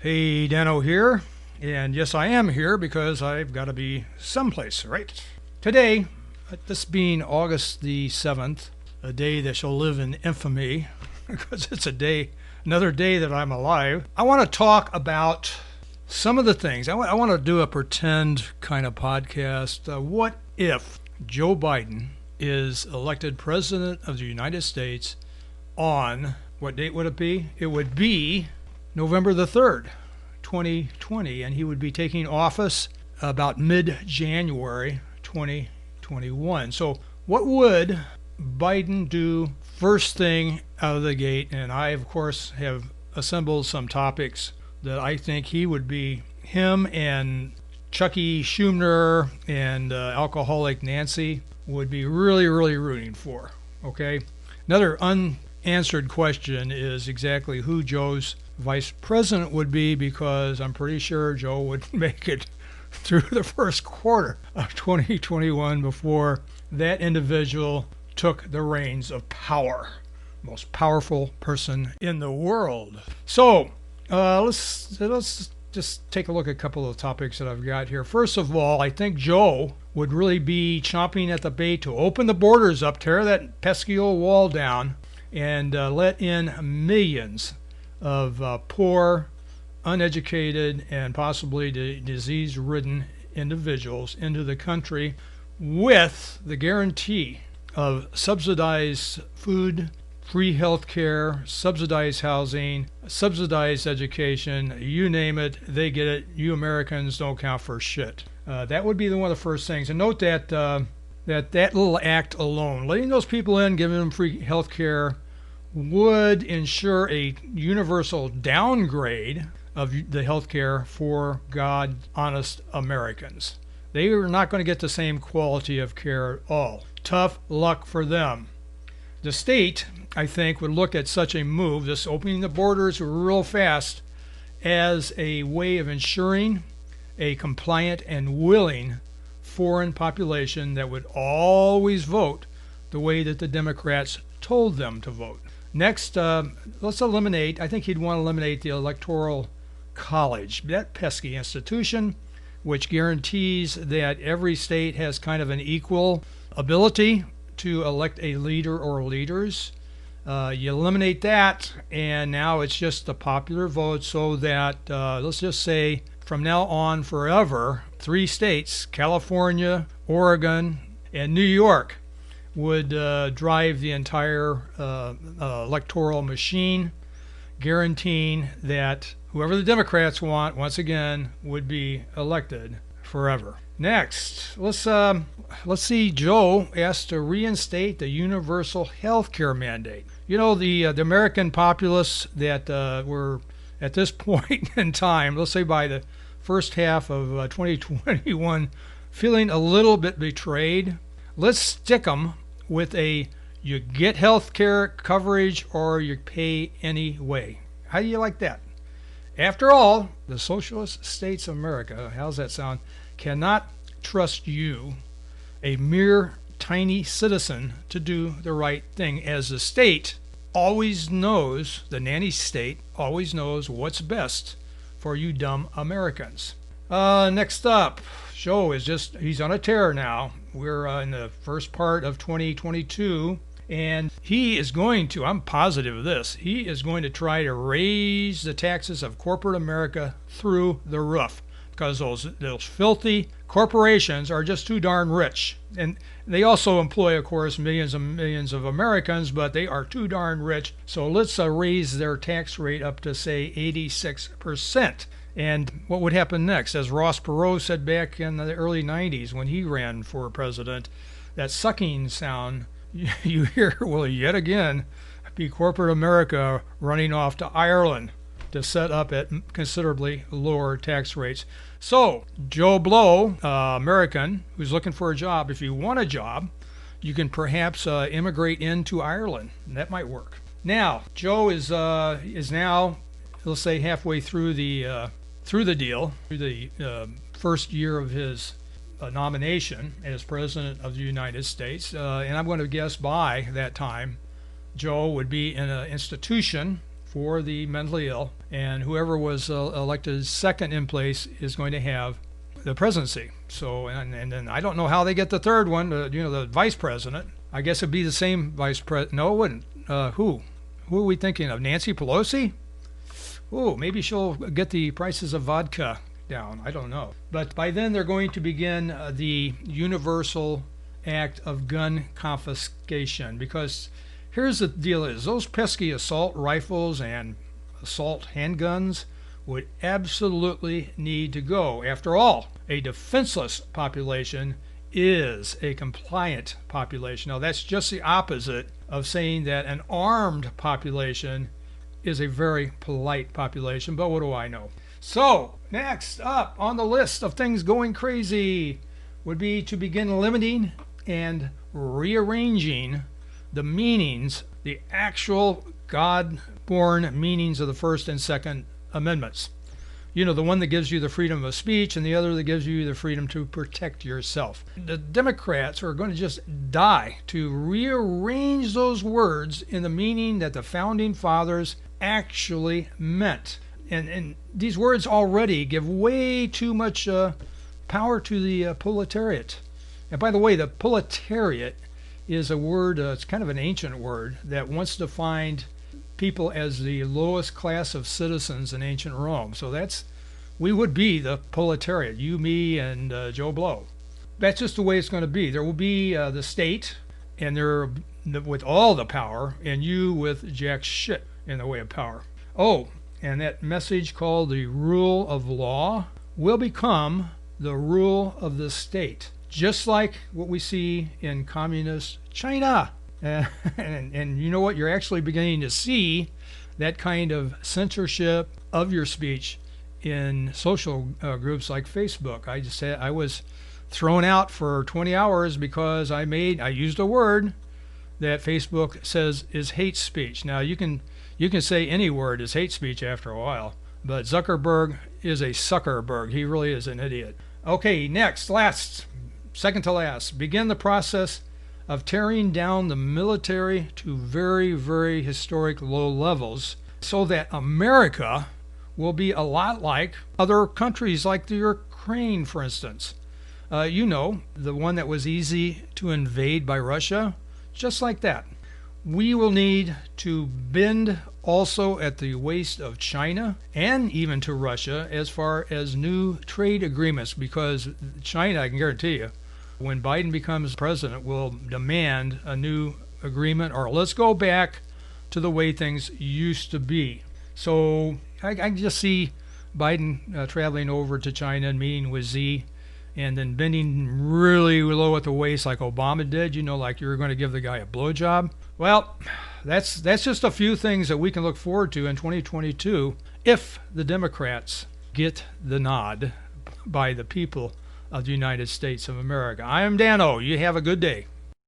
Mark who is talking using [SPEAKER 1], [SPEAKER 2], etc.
[SPEAKER 1] Hey, Dano here. And yes, I am here because I've got to be someplace, right? Today, this being August the 7th, a day that shall live in infamy because it's another day that I'm alive, I want to talk about some of the things. I want to do a pretend kind of podcast. What if Joe Biden is elected President of the United States on, what date would it be? It would be November the 3rd, 2020, and he would be taking office about mid-January 2021. So what would Biden do first thing out of the gate? And I, of course, have assembled some topics that I think him and Chucky Schumer and alcoholic Nancy would be really, really rooting for. Okay? Another unanswered question is exactly who Joe's vice president would be, because I'm pretty sure Joe would make it through the first quarter of 2021 before that individual took the reins of power. Most powerful person in the world. So let's just take a look at a couple of topics that I've got here. First of all, I think Joe would really be chomping at the bait to open the borders up, tear that pesky old wall down, and let in millions of poor, uneducated, and possibly disease-ridden individuals into the country with the guarantee of subsidized food, free health care, subsidized housing, subsidized education, you name it, they get it. You Americans don't count for shit. That would be one of the first things. And note that that little act alone, letting those people in, giving them free health care, would ensure a universal downgrade of the health care for God-honest Americans. They are not going to get the same quality of care at all. Tough luck for them. The state, I think, would look at such a move, this opening the borders real fast, as a way of ensuring a compliant and willing foreign population that would always vote the way that the Democrats told them to vote. Next, let's eliminate, I think he'd want to eliminate the Electoral College, that pesky institution, which guarantees that every state has kind of an equal ability to elect a leader or leaders. You eliminate that, and now it's just the popular vote, so that, let's just say, from now on forever, 3 states, California, Oregon, and New York, would drive the entire electoral machine, guaranteeing that whoever the Democrats want, once again, would be elected forever. Next, let's see Joe asked to reinstate the universal health care mandate. You know, the American populace that were at this point in time, let's say by the first half of 2021, feeling a little bit betrayed. Let's stick them with you get health care coverage or you pay anyway. How do you like that? After all, the socialist states of America, how's that sound, cannot trust you, a mere tiny citizen, to do the right thing, as the state always knows, the nanny state always knows what's best for you dumb Americans. Next up, Joe he's on a tear now. We're in the first part of 2022, and he is going to, I'm positive of this, he is going to try to raise the taxes of corporate America through the roof, because those filthy corporations are just too darn rich. And they also employ, of course, millions and millions of Americans, but they are too darn rich. So let's raise their tax rate up to, say, 86%. And what would happen next? As Ross Perot said back in the early 90s when he ran for president, that sucking sound you hear will yet again be corporate America running off to Ireland to set up at considerably lower tax rates. So, Joe Blow, American, who's looking for a job, if you want a job, you can perhaps immigrate into Ireland. And that might work. Now, Joe is now, let's say, halfway through the deal, through the first year of his nomination as President of the United States. And I'm going to guess by that time, Joe would be in an institution for the mentally ill, and whoever was elected second in place is going to have the presidency. So, and then I don't know how they get the third one, the vice president. I guess it'd be the same vice president. No, it wouldn't. Who? Who are we thinking of? Nancy Pelosi? Oh, maybe she'll get the prices of vodka down. I don't know. But by then they're going to begin the universal act of gun confiscation, because here's the deal is those pesky assault rifles and assault handguns would absolutely need to go. After all, a defenseless population is a compliant population. Now that's just the opposite of saying that an armed population is a very polite population, but what do I know? So next up on the list of things going crazy would be to begin limiting and rearranging the meanings, the actual God-born meanings of the First and Second Amendments. You know, the one that gives you the freedom of speech and the other that gives you the freedom to protect yourself. The Democrats are going to just die to rearrange those words in the meaning that the Founding Fathers actually meant. And these words already give way too much power to the proletariat. And by the way, the proletariat is a word, it's kind of an ancient word that once defined people as the lowest class of citizens in ancient Rome. So we would be the proletariat, you, me, and Joe Blow. That's just the way it's going to be. There will be the state, and they're with all the power, and you with jack shit in the way of power. Oh, and that message called the rule of law will become the rule of the state, just like what we see in communist China. And you know what? You're actually beginning to see that kind of censorship of your speech in social groups like Facebook. I just said I was thrown out for 20 hours because I used a word that Facebook says is hate speech. Now you can say any word is hate speech after a while, but Zuckerberg is a suckerberg. He really is an idiot. Okay, next, second to last, begin the process of tearing down the military to very, very historic low levels so that America will be a lot like other countries like the Ukraine, for instance. The one that was easy to invade by Russia, just like that. We will need to bend also at the waist of China and even to Russia as far as new trade agreements, because China, I can guarantee you, when Biden becomes president, will demand a new agreement, or let's go back to the way things used to be. So I can just see Biden traveling over to China and meeting with Xi, and then bending really low at the waist like Obama did, like you were going to give the guy a blowjob. Well, that's just a few things that we can look forward to in 2022 if the Democrats get the nod by the people of the United States of America. I am Dano. You have a good day.